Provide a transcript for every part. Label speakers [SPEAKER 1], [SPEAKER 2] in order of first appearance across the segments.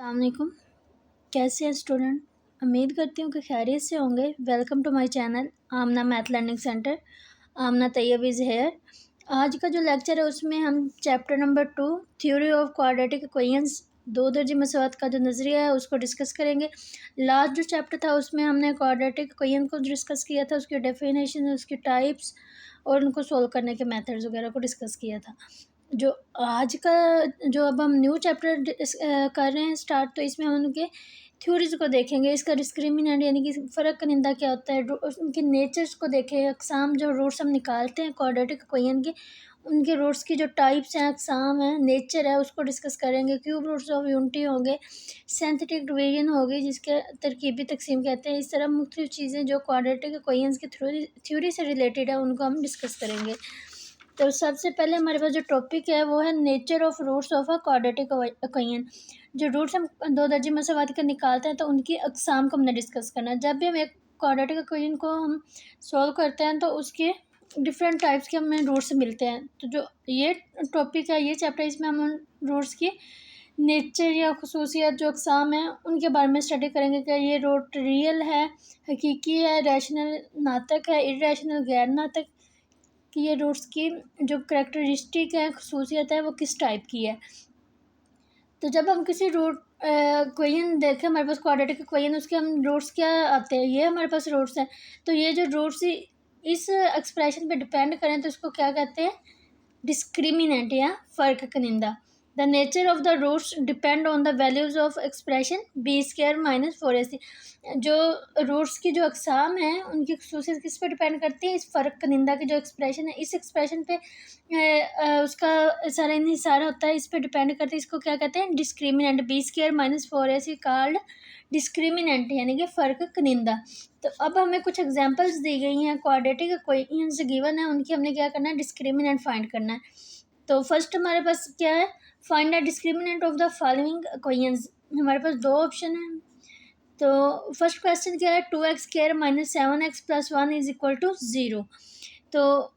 [SPEAKER 1] अस्सलामुअलैकुम। कैसे हैं स्टूडेंट? उम्मीद करती हूँ कि खैरियत से होंगे। Welcome to my channel Amna math learning center. Amna Tayyab is here. आज का जो लेक्चर है उसमें हम chapter number 2 theory of quadratic equations दो दर्जे मसवात का जो नज़रिया है उसको डिस्कस करेंगे। लास्ट जो चैप्टर था उसमें हमने क्वाड्रेटिक इक्वेशन को डिस्कस किया था, उसकी डेफिनेशन, उसकी टाइप्स और उनको सोल्व करने के मेथड्स वगैरह को डिस्कस किया था। जो आज का जो अब हम न्यू चैप्टर कर रहे हैं स्टार्ट, तो इसमें हम उनके थ्योरीज़ को देखेंगे। इसका डिस्क्रिमिनेंट यानी कि फ़र्क कनिंदा क्या होता है, उनके नेचर्स को देखें। अक़साम जो रूट्स हम निकालते हैं क्वाड्रेटिक इक्वेशन के, उनके रूट्स की जो टाइप्स हैं, अक़साम हैं, नेचर है, उसको डिस्कस करेंगे। क्यूब रूट्स ऑफ यूनिटी होंगे, सिंथेटिक डिवीजन होगी जिसके तरकीबी तकसीम कहते हैं। इस तरह मुख्तलिफ़ चीज़ें जो क्वाड्रेटिक इक्वेशंस की थ्योरी से रिलेटेड है उनको हम डिस्कस करेंगे। तो सबसे पहले हमारे पास जो टॉपिक है वो है nature of roots of a quadratic equation. जो रूट्स हम दो दर्जे मसवात का निकालते हैं तो उनकी अक़साम को हमने डिस्कस करना है। जब भी हम एक क्वाड्रेटिक इक्वेशन को हम सॉल्व करते हैं तो उसके डिफरेंट टाइप्स के हमें रूट्स मिलते हैं। तो जो ये टॉपिक है, ये चैप्टर, इसमें हम उन रूट्स की नेचर या खसूसियत जो अक़साम हैं उनके बारे में स्टडी करेंगे। क्या ये रूट रियल है, हकीकी है, रैशनल नातक है, इर्रेशनल गैर नातक, कि ये रूट्स की जो करैक्टरिस्टिक है, खसूसियत है, वो किस टाइप की है। तो जब हम किसी रूट इक्वेशन देखें, हमारे पास क्वाड्रेटिक इक्वेशन, उसके हम रूट्स क्या आते हैं, ये हमारे पास रूट्स हैं। तो ये जो रूट्स इस एक्सप्रेशन पे डिपेंड करें तो इसको क्या कहते हैं, डिस्क्रिमिनेंट या फ़र्क कनिंदा। The nature of the roots depend on the values of expression b² - 4ac। जो रूट्स की जो अक़साम हैं उनकी खसूसियत किस पे डिपेंड करती है, इस फ़र्क कनिंदा की जो एक्सप्रेशन है, इस एक्सप्रेशन पे उसका सारा इन्हिसार होता है, इस पे डिपेंड करती है। इसको क्या कहते हैं, discriminant. b² - 4ac called discriminant यानी कि फ़र्क कनिंदा। तो अब हमें कुछ एग्जांपल्स दी गई हैं, क्वाड्रेटिक इक्वेशंस गिवन है, उनकी हमने क्या करना है, डिस्क्रिमिनेंट फाइंड करना है। तो फर्स्ट हमारे पास क्या है, find the discriminant of the following equations. हमारे पास दो ऑप्शन हैं। तो फर्स्ट क्वेश्चन क्या है, 2x² - 7x + 1 = 0। तो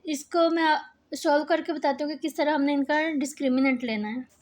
[SPEAKER 1] इसको मैं सॉल्व करके बताती हूँ कि किस तरह हमने इनका डिस्क्रिमिनेंट लेना है।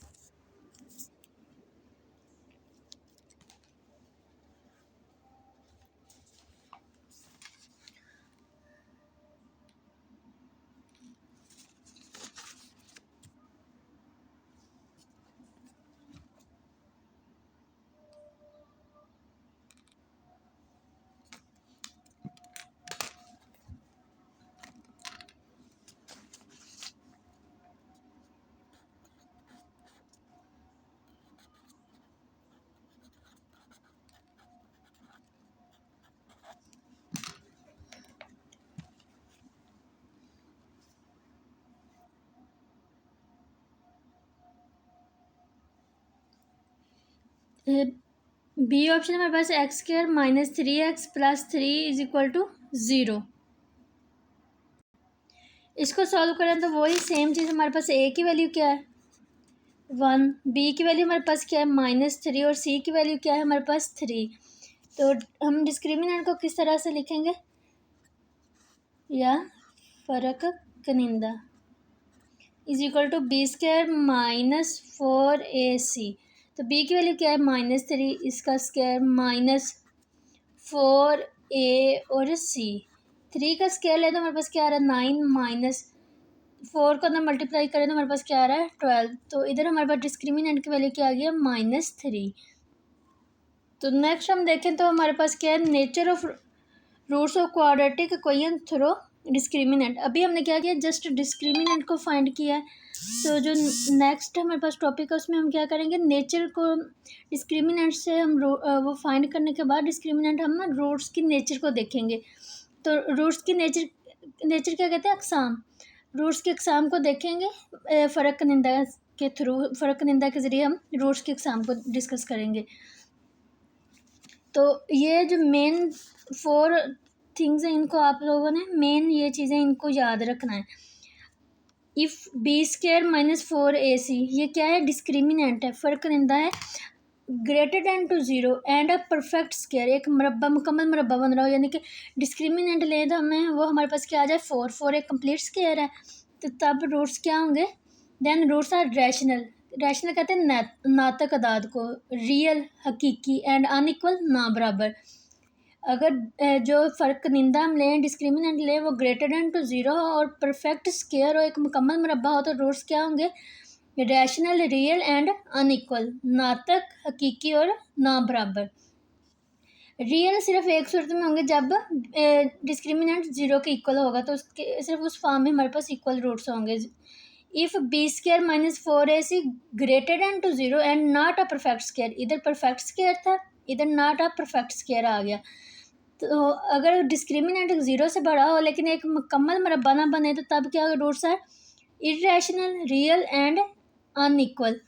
[SPEAKER 1] बी ऑप्शन हमारे पास x² - 3x + 3 = 0। इसको सॉल्व करें तो वही सेम चीज़, हमारे पास a की वैल्यू क्या है, 1, b की वैल्यू हमारे पास क्या है, -3, और c की वैल्यू क्या है, हमारे पास 3। तो हम डिस्क्रिमिनेंट को किस तरह से लिखेंगे, या फ़र्क कनिंदा = b² - 4ac। तो b की वैल्यू क्या है, -3, इसका स्क्वायर -4a और c। 3 का स्क्वायर ले तो हमारे पास क्या आ रहा है, 9, -4 को अंदर मल्टीप्लाई करें तो हमारे पास क्या आ रहा है, 12। तो इधर हमारे पास डिस्क्रिमिनेंट की वैल्यू क्या आ गया, -3। तो नेक्स्ट हम देखें तो हमारे पास क्या है, nature of roots of quadratic equation through discriminant. अभी हमने क्या किया, जस्ट डिस्क्रिमिनेंट को फाइंड किया है। तो जो नेक्स्ट हमारे पास टॉपिक है उसमें हम क्या करेंगे, नेचर को डिस्क्रिमिनेंट से हम वो फाइंड करने के बाद डिस्क्रिमिनेंट हम रूट्स की नेचर को देखेंगे। तो रूट्स की नेचर क्या कहते हैं, अक़साम। रूट्स के अक़साम को देखेंगे फ़र्क कनिंदा के थ्रू, फ़र्क कनिंदा के ज़रिए हम रूट्स के अक़साम को डिस्कस करेंगे। तो ये जो मेन 4 थिंग्स हैं, इनको आप लोगों ने मेन ये चीज़ें इनको याद रखना है। इफ़ b² - 4ac, ये क्या है, डिस्क्रिमिनेंट है, फ़र्क कनिंदा है, greater than 0 and a perfect square, एक मरबा, मुकम्मल मरबा बन रहा हो, यानी कि डिस्क्रिमिनेंट लें तो हमें वो हमारे पास क्या आ जाए, 4 एक कंप्लीट स्क्वायर है। तो तब रूट्स क्या होंगे, then roots are rational. Rational कहते हैं नातक अदाद को, रियल हकीकी एंड अनइक्वल ना बराबर। अगर जो फ़र्क निंदा हम लें, डिस्क्रिमिनेंट लें, वो ग्रेटर दैन टू ज़ीरो हो और परफेक्ट स्क्वायर हो, एक मुकम्मल मुरब्बा हो, तो रूट्स क्या होंगे? रैशनल, रियल एंड अनइक्वल, नातक, हकीकी और ना बराबर। रियल सिर्फ एक सूरत में होंगे जब डिस्क्रिमिनेंट ज़ीरो के इक्वल होगा, तो उसके सिर्फ उस फॉर्म में हमारे पास इक्वल रूट्स होंगे। If B square minus 4ac greater than to zero and not a perfect square, इधर परफेक्ट स्क्वायर था, इधर नॉट अ परफेक्ट स्क्वायर आ गया। तो अगर डिस्क्रिमिनेंट ज़ीरो से बड़ा हो लेकिन एक मुकम्मल मुरब्बा ना बने, तो तब क्या रूट्स है? Irrational, real and unequal.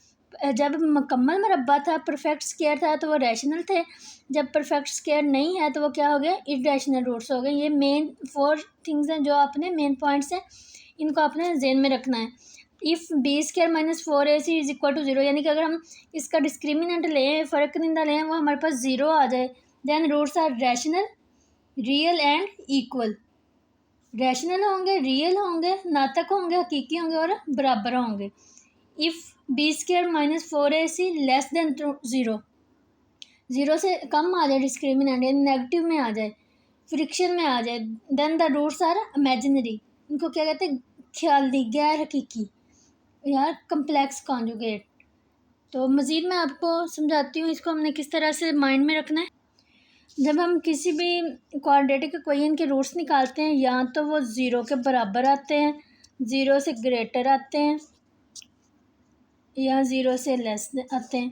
[SPEAKER 1] जब मुकम्मल मुरब्बा था, परफेक्ट स्क्वायर था, तो वो रैशनल थे। जब परफेक्ट स्क्वायर नहीं है तो वो क्या हो गया? इर्रेशनल रूट्स हो गए। ये मेन 4 थिंग्स हैं जो आपने मेन पॉइंट्स हैं, इनको आपने ज़हन में रखना है। If B square minus 4ac is equal to zero, यानी कि अगर हम इसका डिस्क्रिमिनेंट लें, फ़र्क निंदा लें, वो हमारे पास ज़ीरो आ जाए, then roots are rational, real and equal. Rational होंगे, रियल होंगे, नातक होंगे, हकीकी होंगे और बराबर होंगे। If B square minus 4ac less than zero, zero से कम आ जाए डिस्क्रिमिनेंट, यानी नेगेटिव में आ जाए, फ्रिक्शन में आ जाए, then the roots are imaginary. इनको क्या कहते हैं? ख्याली, गैर हकीकी या कम्प्लेक्स कॉन्जुगेट। तो मज़ीद मैं आपको समझाती हूँ इसको हमने किस तरह से माइंड में रखना है। जब हम किसी भी क्वाड्रेटिक इक्वेशन के रूट्स निकालते हैं, या तो वो ज़ीरो के बराबर आते हैं, ज़ीरो से ग्रेटर आते हैं, या ज़ीरो से लेस आते हैं।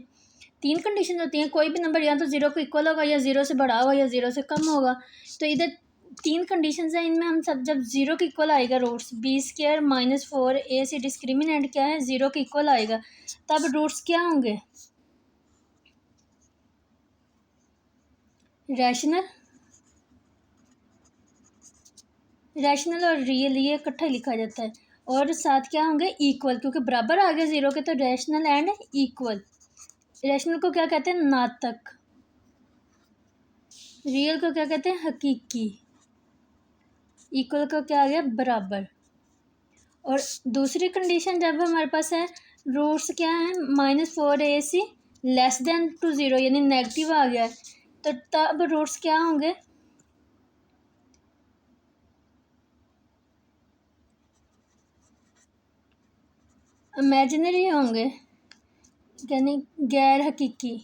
[SPEAKER 1] 3 कंडीशन होती हैं, कोई भी नंबर या तो ज़ीरो को इक्वल होगा, या ज़ीरो से बड़ा होगा, या ज़ीरो से कम होगा। तो इधर 3 कंडीशंस हैं, इनमें हम सब जब ज़ीरो के इक्वल आएगा roots, B square minus 4ac discriminant क्या है? ज़ीरो के इक्वल आएगा, तब रूट्स क्या होंगे? रैशनल, रैशनल और रियल, ये इकट्ठा लिखा जाता है। और साथ क्या होंगे? इक्वल, क्योंकि बराबर आ गया ज़ीरो के, तो रैशनल एंड इक्वल। रैशनल को क्या कहते हैं? नातक। रियल को क्या कहते हैं? हकीकी। इक्वल को क्या आ गया? बराबर। और दूसरी कंडीशन जब हमारे पास है, रूट्स क्या है? Minus 4ac less than to zero, यानी नेगेटिव आ गया, तो तब रूट्स क्या होंगे? इमेजिनरी होंगे, यानी गैर हकीकी,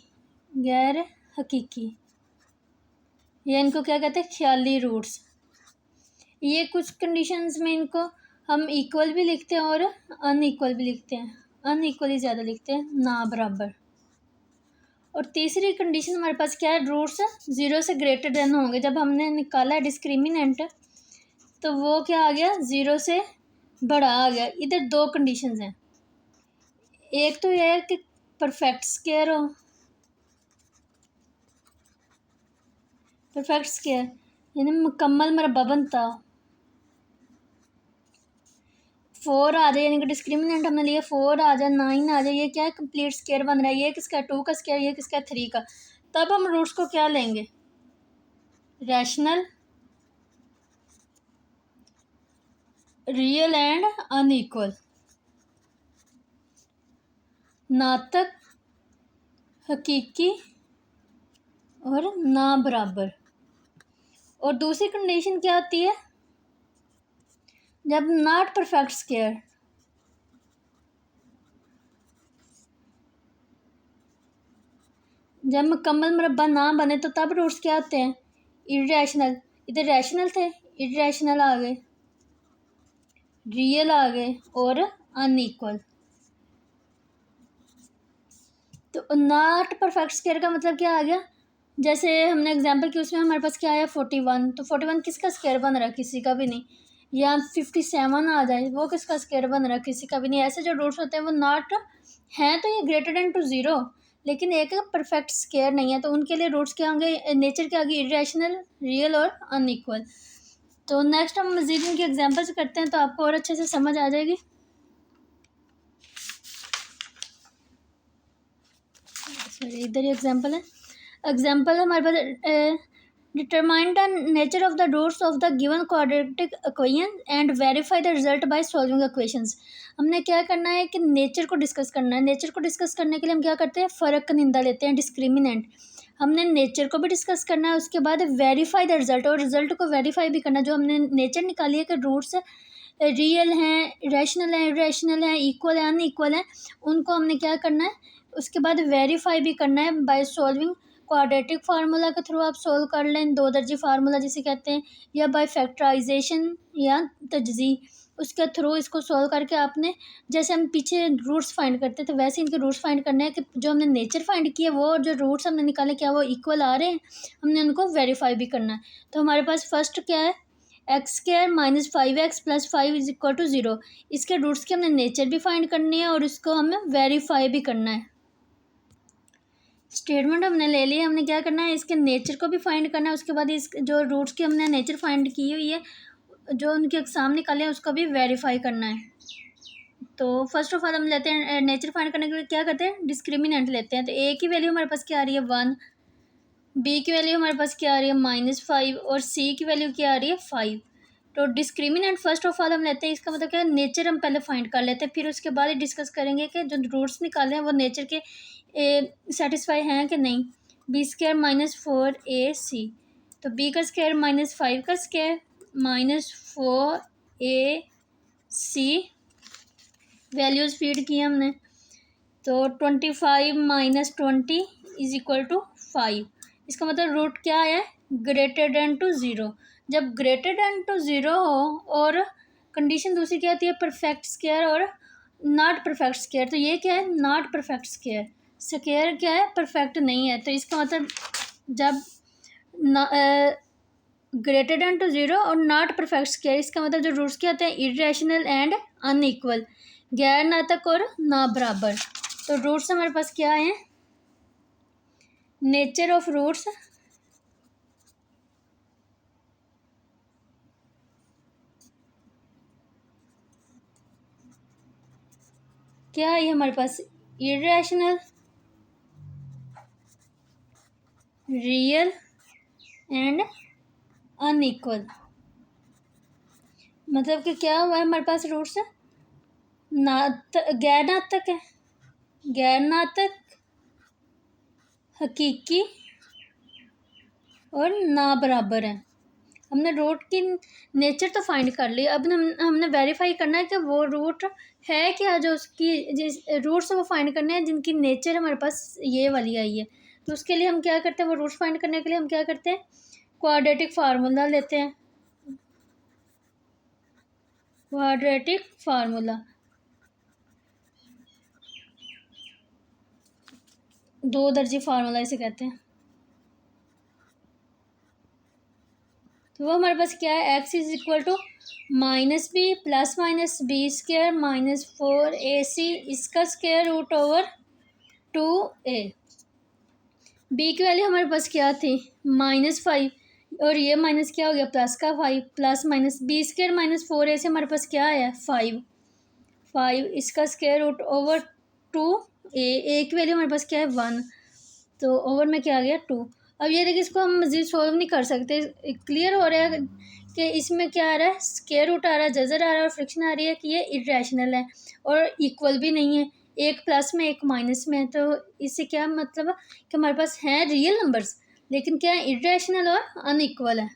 [SPEAKER 1] गैर हकीकी, या इनको क्या कहते हैं? ख्याली रूट्स। ये कुछ कंडीशंस में इनको हम इक्वल भी लिखते हैं और अनइक्वल भी लिखते हैं। अनइक्वली ज़्यादा लिखते हैं, ना बराबर। और तीसरी कंडीशन हमारे पास क्या है? रूट्स ज़ीरो से ग्रेटर देन होंगे। जब हमने निकाला है डिस्क्रिमिनेंट, तो वो क्या आ गया? ज़ीरो से बड़ा आ गया। इधर 2 कंडीशंस हैं, एक तो यह है कि परफेक्ट स्क्वायर हो, परफेक्ट स्क्वायर यानी मुकम्मल मुरब्बा बनता हो, 4 आ जाए, यानी कि डिस्क्रिमिनेंट हमने लिया 4 आ जाए, 9 आ जाए, ये क्या है? कंप्लीट स्क्वायर बन रहा है। ये किसका? 2 का स्क्वायर, ये किसका? 3 का। तब हम रूट्स को क्या लेंगे? रैशनल, रियल एंड अनइक्वल, नातक, हकीकी और ना बराबर। और दूसरी कंडीशन क्या होती है? जब नॉट परफेक्ट स्क्वायर, जब मुकम्मल मुरब्बा ना बने, तो तब रूट्स क्या होते हैं? इर्रेशनल। इधर रैशनल थे, इर्रेशनल आ गए, रियल आ गए और अनइक्वल। तो नॉट परफेक्ट स्क्वायर का मतलब क्या आ गया? जैसे हमने एग्जांपल की, उसमें हमारे पास क्या आया? 41। तो 41 किसका स्क्वायर बन रहा है? किसी का भी नहीं। या 57 आ जाए, वो किसका स्क्वायर बन रहा है? किसी का भी नहीं। ऐसे जो रूट्स होते हैं वो नॉट हैं, तो ये ग्रेटर देन टू ज़ीरो, लेकिन एक परफेक्ट स्क्वायर नहीं है, तो उनके लिए रूट्स क्या होंगे? नेचर क्या होगी? इर्रेशनल, रियल और अनइक्वल। तो नेक्स्ट हम मज़ीद इनकी एग्जांपल्स करते हैं, तो आपको और अच्छे से समझ आ जाएगी। सॉरी, इधर ही एग्जांपल है। एग्जांपल हमारे पास determine the nature of the roots of the given quadratic equation and verify the result by solving equations. हमने क्या करना है कि नेचर को डिस्कस करना है। नेचर को डिस्कस करने के लिए हम क्या करते हैं, फ़र्क का निंदा लेते हैं, डिस्क्रिमिनेंट। हमने नेचर को भी डिस्कस करना है, उसके बाद वेरीफाई द रिजल्ट, और रिजल्ट को वेरीफाई भी करना है। जो हमने नेचर निकाली है कि रूट्स रियल हैं, रैशनल हैं, इरेशनल हैं, इक्वल है, अनइक्वल हैं, उनको हमने क्या करना है, उसके बाद वेरीफाई भी करना है बाय सॉल्विंग। क्वाड्रेटिक फार्मूला के थ्रू आप सोल्व कर लें, दो दर्जी फार्मूला जिसे कहते हैं, या बाय फैक्टराइजेशन या तजज़ी, उसके थ्रू इसको सोल्व करके आपने, जैसे हम पीछे रूट्स फाइंड करते थे वैसे इनके रूट्स फाइंड करने हैं कि जो हमने नेचर फाइंड किया वो और जो रूट्स हमने निकाले क्या वो इक्वल आ रहे हैं, हमने उनको वेरीफाई भी करना है। तो हमारे पास फर्स्ट क्या है, X square minus 5x plus 5 is equal to 0। इसके रूट्स की हमने नेचर भी फाइंड करनी है और इसको हमें वेरीफाई भी करना है। स्टेटमेंट हमने ले लिया, हमने क्या करना है, इसके नेचर को भी फाइंड करना है, उसके बाद इस जो रूट्स की हमने नेचर फाइंड की हुई है, जो उनके एग्जाम निकाले हैं उसको भी वेरीफाई करना है। तो फर्स्ट ऑफ ऑल हम लेते हैं नेचर फाइंड करने के लिए क्या करते हैं, डिस्क्रिमिनेंट लेते हैं। तो ए की वैल्यू हमारे पास क्या आ रही है 1, बी की वैल्यू हमारे पास क्या आ रही है -5 और सी की वैल्यू क्या आ रही है 5। तो डिस्क्रिमिनेंट फर्स्ट ऑफ ऑल हम लेते हैं, इसका मतलब क्या है, नेचर हम पहले फाइंड कर लेते हैं, फिर उसके बाद ही डिस्कस करेंगे कि जो रूट्स निकाले हैं वो नेचर के सेटिस्फाई हैं कि नहीं। बी स्क्वायर -4ac, तो बी का स्क्वायर -5 का स्क्वायर -4ac, वैल्यूज़ फीड की हमने, तो 25 - 20 इज इक्वल टू 5। इसका मतलब रूट क्या है, ग्रेटर देन टू 0। जब ग्रेटर देन टू 0 हो और कंडीशन दूसरी क्या आती है, परफेक्ट स्क्वायर और नॉट परफेक्ट स्क्वायर। तो ये क्या है, नॉट परफेक्ट स्क्वायर, स्क्वायर क्या है, परफेक्ट नहीं है। तो इसका मतलब जब ग्रेटर देन टू 0 और नॉट परफेक्ट स्क्वायर, इसका मतलब जो रूट्स क्या होते हैं, इरेशनल एंड अनइक्वल, गैर नातक और ना बराबर। तो रूट्स हमारे पास क्या है, नेचर ऑफ रूट्स क्या है हमारे पास, इरेशनल, रियल एंड अनइक्वल। मतलब कि क्या हुआ है हमारे पास रूट्स, गैर नातक है, गैर नातक, हकीकी और ना बराबर है। हमने रूट की नेचर तो फाइंड कर ली, अब हमने वेरीफाई करना है कि वो रूट है क्या, जो उसकी जिस रूट्स वो फाइंड करने हैं जिनकी नेचर हमारे पास ये वाली आई है। तो उसके लिए हम क्या करते हैं, वो रूट्स फाइंड करने के लिए हम क्या करते हैं, क्वाड्रेटिक फार्मूला लेते हैं। क्वाड्रेटिक फार्मूला दो दर्जी फार्मूला इसे कहते हैं। तो वो हमारे पास क्या है, X is equal to -b plus -b square -4ac, इसका square root over 2a। B की वैल्यू हमारे पास क्या थी, -5, और ये माइनस क्या हो गया, प्लस का 5, plus minus B square -4a से हमारे पास क्या आया 5, इसका स्क्वायर रूट ओवर 2a की वैल्यू हमारे पास क्या है 1, तो ओवर में क्या आ गया 2। अब ये देखिए, इसको हम मज़ीद सॉल्व नहीं कर सकते, क्लियर हो रहा है कि इसमें क्या आ रहा है, स्क्वायर रूट आ रहा है, जजर आ रहा है और फ्रिक्शन आ रही है कि ये इरेशनल है और इक्वल भी नहीं है, एक प्लस में एक माइनस में है। तो इससे क्या मतलब कि हमारे पास हैं रियल नंबर्स लेकिन क्या है, इरेशनल और अनइक्वल है।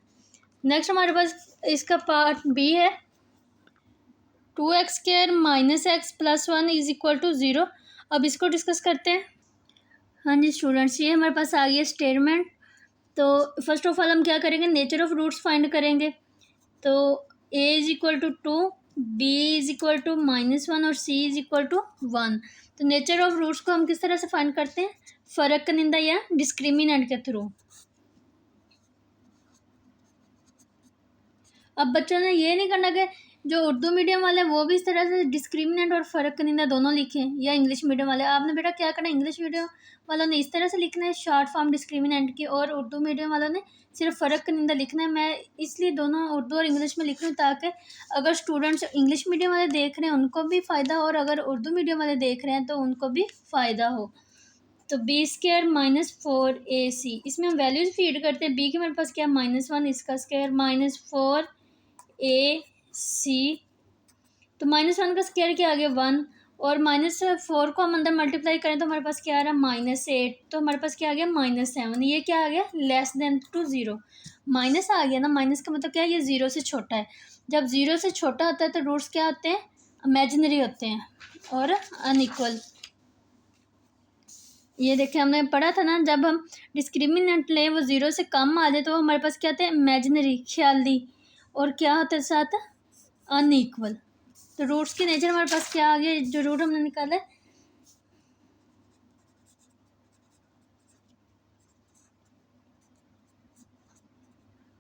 [SPEAKER 1] नेक्स्ट हमारे पास इसका पार्ट बी है, 2x² - x + 1 is equal to 0। अब इसको डिस्कस करते हैं। हाँ जी स्टूडेंट्स, ये हमारे पास आ गया स्टेटमेंट। तो फर्स्ट ऑफ ऑल हम क्या करेंगे, नेचर ऑफ रूट्स फाइंड करेंगे। तो a is equal to 2, b is equal to -1 और c इज इक्वल टू 1। तो नेचर ऑफ रूट्स को हम किस तरह से फाइंड करते हैं, फ़र्क का निंदा या डिस्क्रिमिनेंट के थ्रू। अब बच्चों ने ये नहीं करना कि जो उर्दू मीडियम वाले हैं वो भी इस तरह से डिस्क्रिमिनेंट और फ़र्क का निंदा दोनों लिखें, या इंग्लिश मीडियम वाले। आपने बेटा क्या करना है, इंग्लिश मीडियम वालों ने इस तरह से लिखना है शॉर्ट फॉर्म डिस्क्रिमिनेंट की, और उर्दू मीडियम वालों ने सिर्फ फ़र्क का निंदा लिखना है। मैं इसलिए दोनों उर्दू और इंग्लिश में लिख रही हूँ ताकि अगर स्टूडेंट्स इंग्लिश मीडियम वाले देख रहे हैं उनको भी फ़ायदा हो और अगर उर्दू मीडियम वाले देख रहे हैं तो उनको भी फ़ायदा हो। तो बी स्क्वायर माइनस 4ac, इसमें हम वैल्यूज फीड करते हैं। बी के हमारे पास क्या -1, इसका स्क्वायर -4ac, तो -1 का स्क्वायर क्या आ गया 1, और -4 को हम अंदर मल्टीप्लाई करें तो हमारे पास क्या आ रहा है -8, तो हमारे पास क्या आ गया -7। ये क्या आ गया <<0 माइनस आ गया ना, माइनस का मतलब क्या है, ये 0 से छोटा है। जब 0 से छोटा होता है तो रूट्स क्या होते हैं, इमेजिनरी होते हैं और अनइक्वल। ये देखिए हमने पढ़ा था ना, जब हम डिस्क्रिमिनेंट लें वो 0 से कम आ जाए तो हमारे पास क्या होता है, इमेजिनरी, ख्याली, और क्या होता है साथ, अनइक्वल। तो रूट्स की नेचर हमारे पास क्या आ गया, जो रूट हमने निकाला है,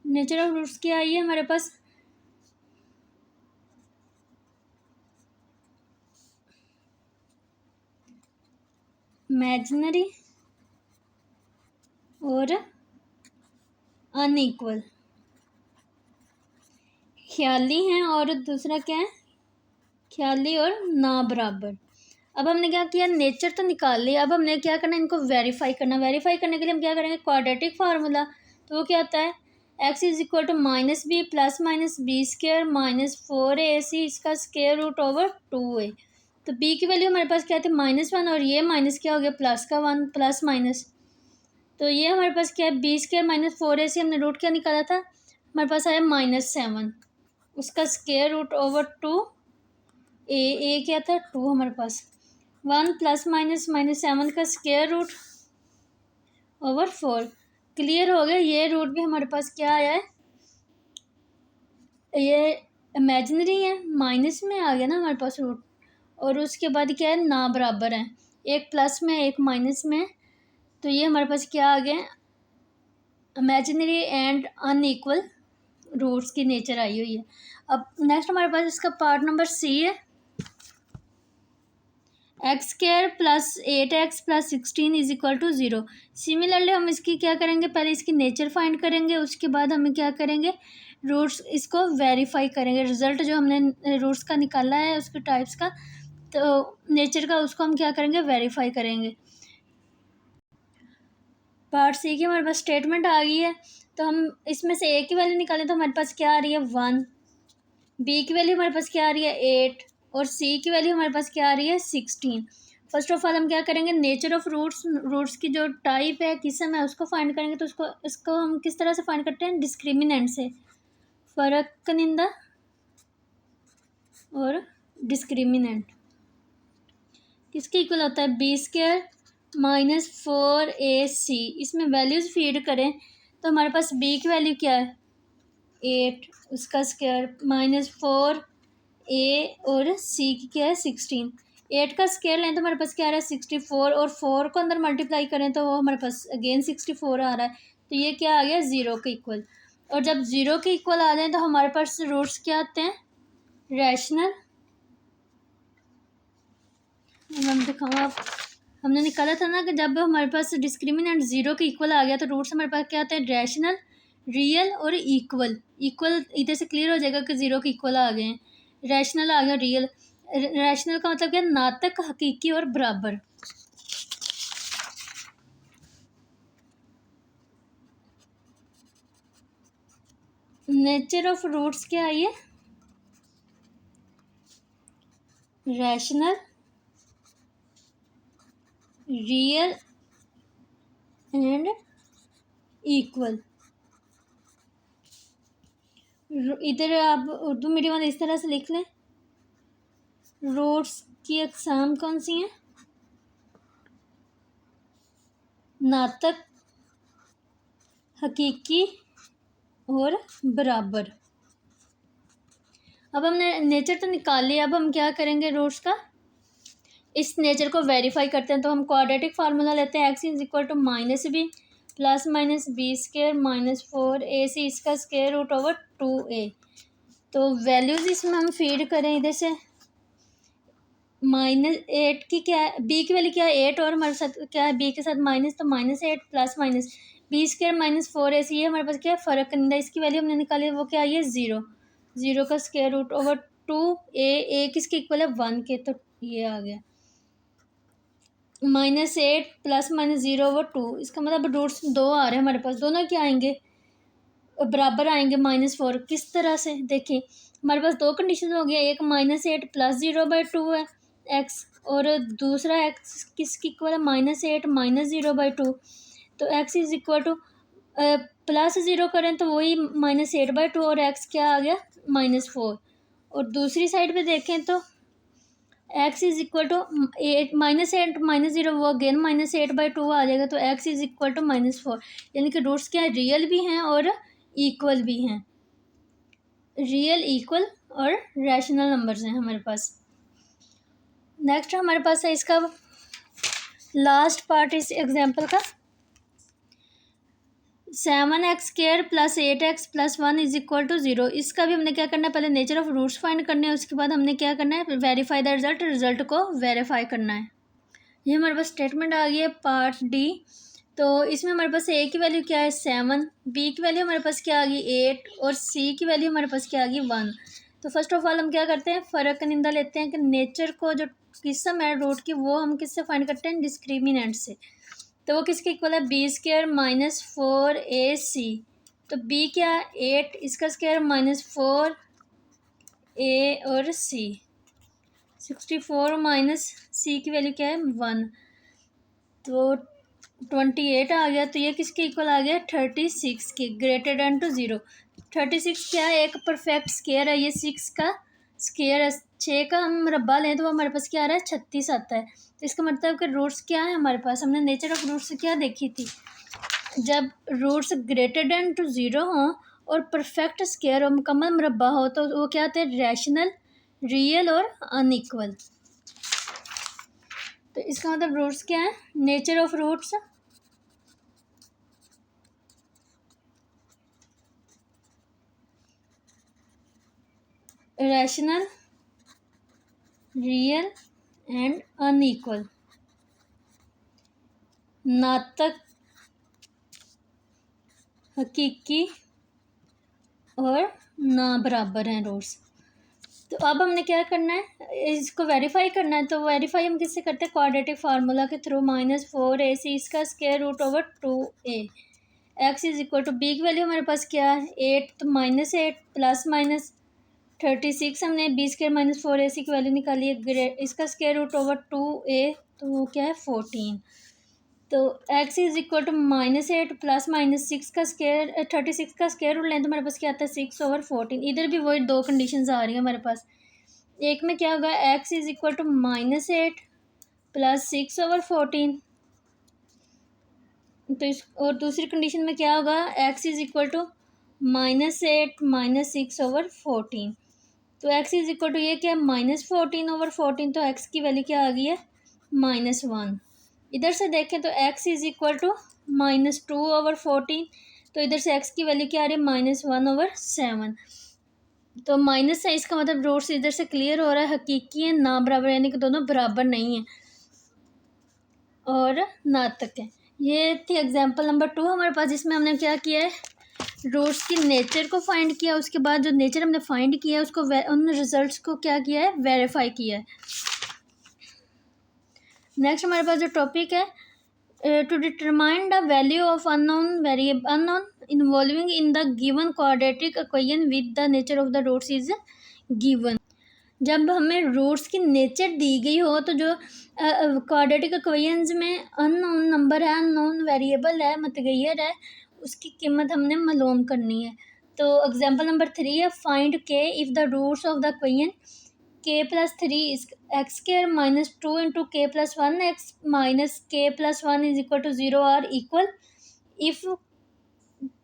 [SPEAKER 1] नेचर ऑफ रूट्स क्या आई है हमारे पास, इमेजिनरी और अनइक्वल, ख्याली हैं, और दूसरा क्या है, ख्याली और ना बराबर। अब हमने क्या किया, नेचर तो निकाल लिया, अब हमने क्या करना है, इनको वेरीफाई करना। वेरीफाई करने के लिए हम क्या करेंगे, क्वाड्रेटिक फार्मूला। तो वो क्या होता है, x=-b plus minus B square -4ac, इसका स्क्वायर रूट ओवर 2a। तो b की वैल्यू हमारे पास क्या थी -1, और ये माइनस क्या हो गया प्लस का 1, प्लस माइनस। तो ये हमारे पास क्या है, बी स्क्वायर -4ac, हमने रूट क्या निकाला था, हमारे पास आया -7, उसका स्क्वायर रूट ओवर 2a। ए क्या था 2 हमारे पास, 1 प्लस माइनस -7 का स्क्वायर रूट ओवर 4। क्लियर हो गया, ये रूट भी हमारे पास क्या आया है, ये इमेजिनरी है, माइनस में आ गया ना हमारे पास रूट, और उसके बाद क्या है, ना बराबर है, एक प्लस में एक माइनस में। तो ये हमारे पास क्या आ गया, इमेजिनरी एंड अनइक्वल रूट्स की नेचर आई हुई है। अब नेक्स्ट हमारे पास इसका पार्ट नंबर सी है, x² plus 8x plus 16 = 0। Similarly हम इसकी क्या करेंगे, पहले इसकी नेचर फाइंड करेंगे, उसके बाद हमें क्या करेंगे, रूट्स इसको वेरीफाई करेंगे। रिजल्ट जो हमने रूट्स का निकाला है उसके टाइप्स का, तो नेचर का, उसको हम क्या करेंगे, वेरीफाई करेंगे। पार्ट सी की हमारे पास स्टेटमेंट आ गई है, तो हम इसमें से ए की वैल्यू निकालें तो हमारे पास क्या आ रही है 1, बी की वैल्यू हमारे पास क्या आ रही है 8, और सी की वैल्यू हमारे पास क्या आ रही है 16। फर्स्ट ऑफ ऑल हम क्या करेंगे, नेचर ऑफ रूट्स, रूट्स की जो टाइप है, किस्म है, उसको फाइंड करेंगे। तो इसको हम किस तरह से फाइंड करते हैं, डिस्क्रिमिनेंट से, फ़र्क कनिंदा और डिस्क्रिमिनेंट किसके इक्वल होता है, बी स्क्वायर -4ac। इसमें वैल्यूज़ फीड करें तो हमारे पास बी की वैल्यू क्या है 8, उसका स्क्वायर -4a, और सी की क्या है 16। 8 का स्क्वायर लें तो हमारे पास क्या आ रहा है 64, और 4 को अंदर मल्टीप्लाई करें तो वो हमारे पास अगेन 64 आ रहा है। तो ये क्या आ गया 0 के इक्वल। और जब 0 के इक्वल आ जाए तो हमारे पास रूट्स क्या आते हैं, रैशनल। मैं दिखाऊँ आप, हमने निकाला था ना कि जब हमारे पास डिस्क्रिमिनेंट 0 के इक्वल आ गया तो रूट्स हमारे पास क्या आते हैं, रैशनल, रियल और इक्वल। इक्वल इधर से क्लियर हो जाएगा कि 0 के इक्वल आ गए हैं, रैशनल आ गया, रियल। रैशनल का मतलब क्या, नातक, हकीकी और बराबर। नेचर ऑफ रूट्स क्या है, ये रैशनल, रियल एंड इक्वल। इधर आप उर्दू मीडियम वाले इस तरह से लिख लें, रूट्स की अक़साम कौन सी हैं, नातक, हकीकी और बराबर। अब हमने नेचर तो निकाल लिया, अब हम क्या करेंगे, रूट्स का इस नेचर को वेरीफाई करते हैं। तो हम क्वाड्रेटिक फार्मूला लेते हैं, x=-b plus minus B square -4ac, इसका स्क्वायर रूट ओवर 2a। तो वैल्यूज़ इसमें हम फीड करें इधर से, -8 की क्या है, बी की वैल्यू क्या है 8, और हमारे साथ क्या है बी के साथ माइनस, तो -8 plus minus B square -4ac, ये हमारे पास क्या है फ़र्क कनिंदा, इसकी वैल्यू हमने निकाली, वो क्या आई है 0। 0 का स्क्वायर रूट ओवर 2a, किसके इक्वल है 1 के, तो ये आ गया। -8 प्लस -0/2। इसका मतलब रूट्स 2 आ रहे हैं हमारे पास, दोनों क्या आएंगे, बराबर आएंगे -4। किस तरह से देखिए, हमारे पास दो कंडीशन हो गया, एक -8 + 0/2 है एक्स, और दूसरा एक्स किसकी इक्वल है, -8 - 0/2। तो एक्स इज इक्वल टू +0 करें तो वही -8/2, और एक्स क्या आ गया, -4। और दूसरी साइड पे देखें तो एक्स इज इक्वल टू -8 -0, वो अगेन -8/2 आ जाएगा। तो एक्स इज इक्वल टू -4, यानी कि रूट्स क्या है, रियल भी हैं और इक्वल भी हैं, रियल, इक्वल और रैशनल नंबर्स हैं हमारे पास। नेक्स्ट हमारे पास है इसका लास्ट पार्ट इस एग्जांपल का, 7x² + 8x + 1 is equal to 0। इसका भी हमने क्या करना है, पहले नेचर ऑफ रूट्स फाइंड करने हैं, उसके बाद हमने क्या करना है, वेरीफाई द रिजल्ट को वेरीफाई करना है। ये हमारे पास स्टेटमेंट आ गई है पार्ट डी। तो इसमें हमारे पास ए की वैल्यू क्या है, 7, बी की वैल्यू हमारे पास क्या आ गई, 8, और सी की वैल्यू हमारे पास क्या आ गई, 1। तो फर्स्ट ऑफ ऑल हम क्या करते हैं, फ़र्क निंदा लेते हैं कि नेचर को जो किस्म है रूट की, वो हम किससे फाइंड करते हैं, डिस्क्रिमिनेंट से। तो वो किसके इक्वल है, b² - 4ac। तो b क्या है, 8, इसका स्क्वायर -4a और c, 64 माइनस c की वैल्यू क्या है, 1। तो 28 आ गया। तो ये किसके इक्वल आ गया, 36 के, ग्रेटर देन टू 0। 36 क्या है, एक परफेक्ट स्क्वायर है, ये 6 का स्क्वायर है। 6 का हम मरबा लें तो वो हमारे पास क्या आ रहा है, 36 आता है। तो इसका मतलब कि रूट्स क्या है हमारे पास, हमने नेचर ऑफ रूट्स क्या देखी थी, जब रूट्स ग्रेटर देन टू 0 हों और परफेक्ट स्क्वायर हो, मुकम्मल मरबा हो, तो वो क्या होते हैं, रैशनल, रियल और अनइक्वल। तो इसका मतलब रूट्स क्या है, nature of roots rational, real and unequal, नातक, हकीकी और ना बराबर हैं रूट्स। तो अब हमने क्या करना है, इसको वेरीफाई करना है। तो वेरीफाई हम किससे करते हैं, क्वाड्रेटिक फार्मूला के थ्रू, -4ac इसका square root over 2a। X is equal to, B की वैल्यू हमारे पास क्या है, 8, तो -8 ± 36 हमने b² - 4ac की वैल्यू निकाली है, इसका स्क्वायर रूट ओवर 2a, तो वो क्या है, 14। तो x इज इक्वल टू -8 ± 6 का स्क्वायर, 36 का स्क्वायर रूट लें तो हमारे पास क्या आता है, 6/14। इधर भी वही दो कंडीशंस आ रही है हमारे पास। एक में क्या होगा, x इज इक्वल टू -8 + 6/14। तो इस, और दूसरी कंडीशन में क्या होगा, x इज इक्वल टू -8 - 6/14। तो x इज इक्वल टू ये क्या है, -14/14। तो x की वैल्यू क्या आ गई है, -1। इधर से देखें तो x इज इक्वल टू -2/14। तो इधर से x की वैल्यू क्या आ रही है, -1/7। तो माइनस है, इसका मतलब रूट्स इधर से क्लियर हो रहा है, हकीकी है, ना बराबर, यानी कि दोनों बराबर नहीं है और नातक है। ये थी एग्जाम्पल नंबर 2 हमारे पास, जिसमें हमने क्या किया है, रूट्स की नेचर को फाइंड किया, उसके बाद जो नेचर हमने फाइंड किया है उसको उन रिजल्ट्स को क्या किया है, वेरीफाई किया है। नेक्स्ट हमारे पास जो टॉपिक है, to determine the value of unknown involving in the given quadratic equation with the nature of the roots is given. जब हमें रूट्स की नेचर दी गई हो, तो जो क्वाड्रेटिक इक्वेशंस में अननोन नंबर है, अननोन वेरिएबल है, मुतगय्यर है, उसकी कीमत हमने मालूम करनी है। तो एग्जांपल नंबर 3 है, फाइंड के if the roots of the equation k+3 x² - 2 × k + 1x - k + 1 is equal to 0 are equal if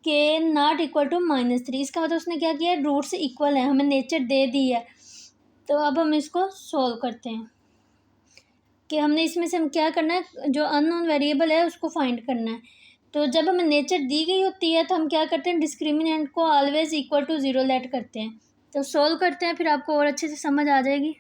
[SPEAKER 1] k not equal to -3। इसका मतलब उसने क्या किया है, रूट्स इक्वल है, हमें नेचर दे दी है। तो अब हम इसको सॉल्व करते हैं कि हमने इसमें से हम क्या करना है, जो अननोन वेरिएबल है उसको फाइंड करना है। तो जब हमें नेचर दी गई होती है तो हम क्या करते हैं, डिस्क्रिमिनेंट को ऑलवेज इक्वल टू 0 लेट करते हैं। तो सॉल्व करते हैं, फिर आपको और अच्छे से समझ आ जाएगी।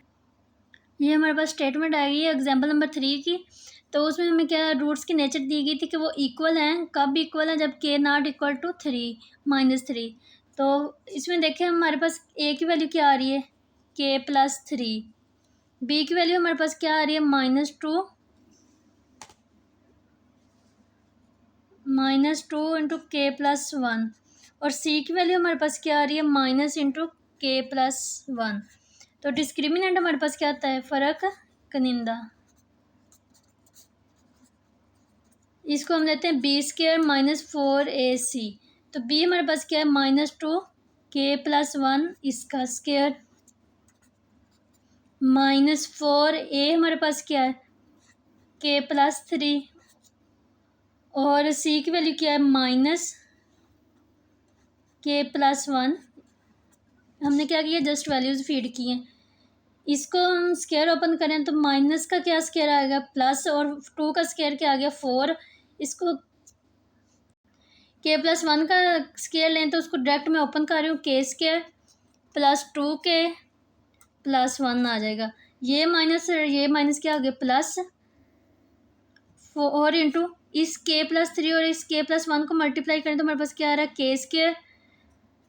[SPEAKER 1] ये हमारे पास स्टेटमेंट आ गई है एग्जाम्पल नंबर 3 की। तो उसमें हमें क्या रूट्स की नेचर दी गई थी कि वो इक्वल हैं, कब इक्वल है, जब k नॉट इक्वल टू 3 -3। तो इसमें देखें हमारे पास a की वैल्यू क्या आ रही है, k + 3, बी की वैल्यू हमारे पास क्या आ रही है, -2, -2 × k+1 और सी की वैल्यू हमारे पास क्या आ रही है, -(k+1). तो डिस्क्रिमिनेंट हमारे पास क्या आता है, फ़र्क कनिंदा। इसको हम लेते हैं b² - 4ac। तो b हमारे पास क्या है, -2 k+1 इसका स्क्वायर, -4a हमारे पास क्या है, k+3 और c की वैल्यू क्या है, -k+1। हमने क्या किया, जस्ट वैल्यूज़ फीड की हैं। इसको हम स्क्वायर ओपन करें तो माइनस का क्या स्क्वायर आएगा, प्लस, और 2 का स्क्वायर क्या आ गया, 4। इसको k+1 का स्क्वायर लें तो उसको डायरेक्ट मैं ओपन कर रही हूँ, k² + 2k+1 आ जाएगा। ये माइनस क्या आ गया, प्लस 4 इंटू इस k+3 और इस k+1 को मल्टीप्लाई करें तो हमारे पास क्या आ रहा है, k²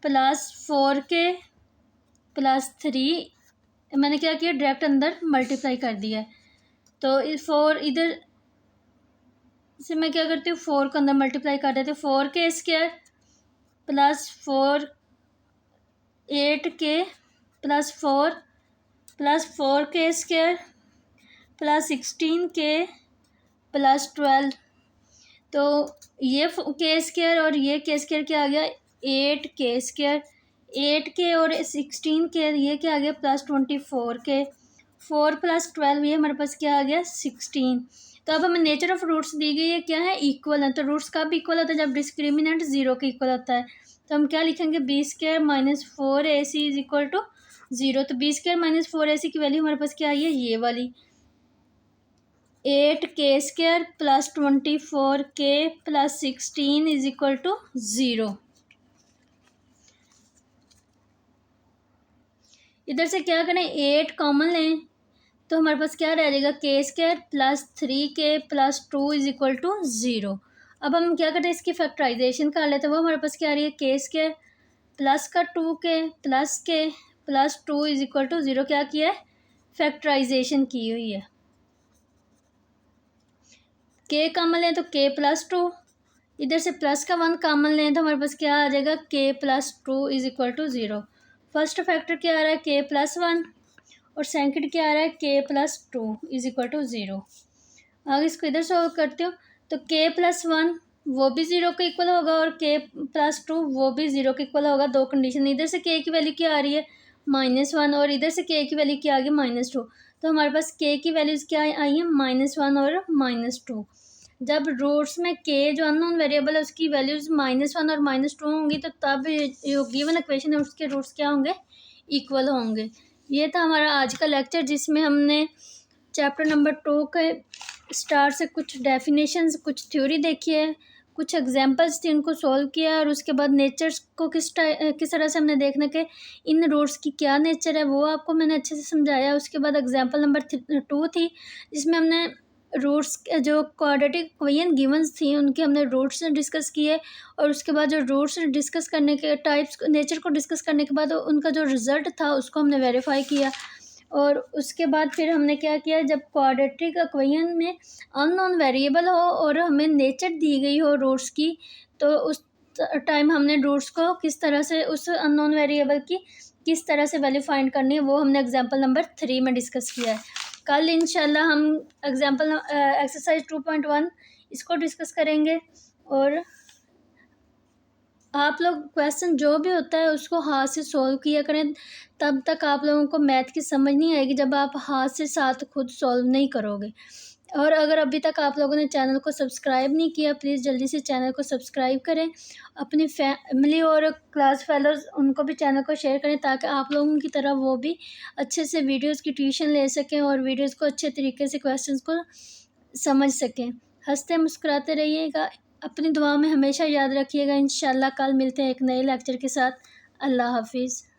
[SPEAKER 1] + 4k+3। मैंने क्या किया, डायरेक्ट अंदर मल्टीप्लाई कर दिया है। तो इस 4 इधर से मैं क्या करती हूँ, 4 को अंदर मल्टीप्लाई कर देती हूँ, 4k² + 4 8k + 4 + 4k² + 16k + 12। तो ये k² और ये k² क्या आ गया, 8k²। 8k और 16k ये क्या आ गया, +24k। 4 + 12 ये हमारे पास क्या आ गया, 16। तो अब हमें नेचर ऑफ रूट्स दी गई है, क्या है, इक्वल है। तो रूट्स कब इक्वल होता है, जब डिस्क्रिमिनेंट 0 के इक्वल होता है। तो हम क्या लिखेंगे, b² - 4ac = 0। तो b² - 4ac की वैल्यू हमारे पास क्या आई है, ये वाली 8k² + 24k + 16 = 0। इधर से क्या करें, 8 कॉमन लें तो हमारे पास क्या रह जाएगा, k² + 3k + 2 = 0। अब हम क्या करते हैं, इसकी फैक्टराइजेशन कर लेते हैं। वो हमारे पास क्या आ रही है, k² प्लस का 2k + k + 2 = 0। क्या किया है, फैक्टराइजेशन की हुई है। k कॉमन लें तो k + 2, इधर से प्लस का 1 कॉमन लें तो हमारे पास क्या आ जाएगा, k + 2 = 0। फर्स्ट फैक्टर क्या आ रहा है, k + 1 और सेकंड क्या आ रहा है, k + 2 = 0। अगर इसको इधर सॉल्व करते हो तो k + 1 वो भी 0 के इक्वल होगा और k + 2 वो भी 0 के इक्वल होगा। दो कंडीशन, इधर से k की वैल्यू क्या आ रही है, -1 और इधर से k की वैल्यू क्या आ गई, -2। तो हमारे पास k की वैल्यूज़ क्या आई हैं, -1 और -2। जब रूट्स में k जो अननोन वेरिएबल है उसकी वैल्यूज़ -1 और -2 होंगी तो तब जो गिवन इक्वेशन है उसके रूट्स क्या होंगे, इक्वल होंगे। ये था हमारा आज का लेक्चर, जिसमें हमने चैप्टर नंबर 2 के स्टार्ट से कुछ डेफिनेशंस, कुछ थ्योरी देखी है, कुछ एग्जांपल्स थी उनको सॉल्व किया, और उसके बाद नेचर्स को किस तरह से हमने देखना कि इन रूट्स की क्या नेचर है वो आपको मैंने अच्छे से समझाया। उसके बाद एग्जांपल नंबर 2 थी जिसमें हमने रूट्स जो क्वाड्रेटिक इक्वेशन गिवंस थी उनके हमने रूट्स डिस्कस किए, और उसके बाद जो रूट्स डिस्कस करने के टाइप्स नेचर को डिस्कस करने के बाद उनका जो रिज़ल्ट था उसको हमने वेरीफाई किया। और उसके बाद फिर हमने क्या किया, जब क्वाड्रेटिक इक्वेशन में अननोन वेरिएबल हो और हमें नेचर दी गई हो रूट्स की, तो उस टाइम हमने रूट्स को किस तरह से उस अननोन वेरिएबल की किस तरह से वैल्यू फाइंड करनी है वो हमने एग्जांपल नंबर 3 में डिस्कस किया है। कल इंशाल्लाह हम एग्जांपल एक्सरसाइज 2.1 इसको डिस्कस करेंगे। और आप लोग क्वेश्चन जो भी होता है उसको हाथ से सॉल्व किया करें, तब तक आप लोगों को मैथ की समझ नहीं आएगी जब आप हाथ से साथ खुद सॉल्व नहीं करोगे। और अगर अभी तक आप लोगों ने चैनल को सब्सक्राइब नहीं किया, प्लीज़ जल्दी से चैनल को सब्सक्राइब करें। अपनी फैमिली और क्लास फेलोज़ उनको भी चैनल को शेयर करें ताकि आप लोगों की तरह वो भी अच्छे से वीडियोज़ की ट्यूशन ले सकें और वीडियोज़ को अच्छे तरीके से क्वेश्चन को समझ सकें। हंसते मुस्कुराते रहिएगा, अपनी दुआ में हमेशा याद रखिएगा। इंशाल्लाह कल मिलते हैं एक नए लेक्चर के साथ। अल्लाह हाफिज़।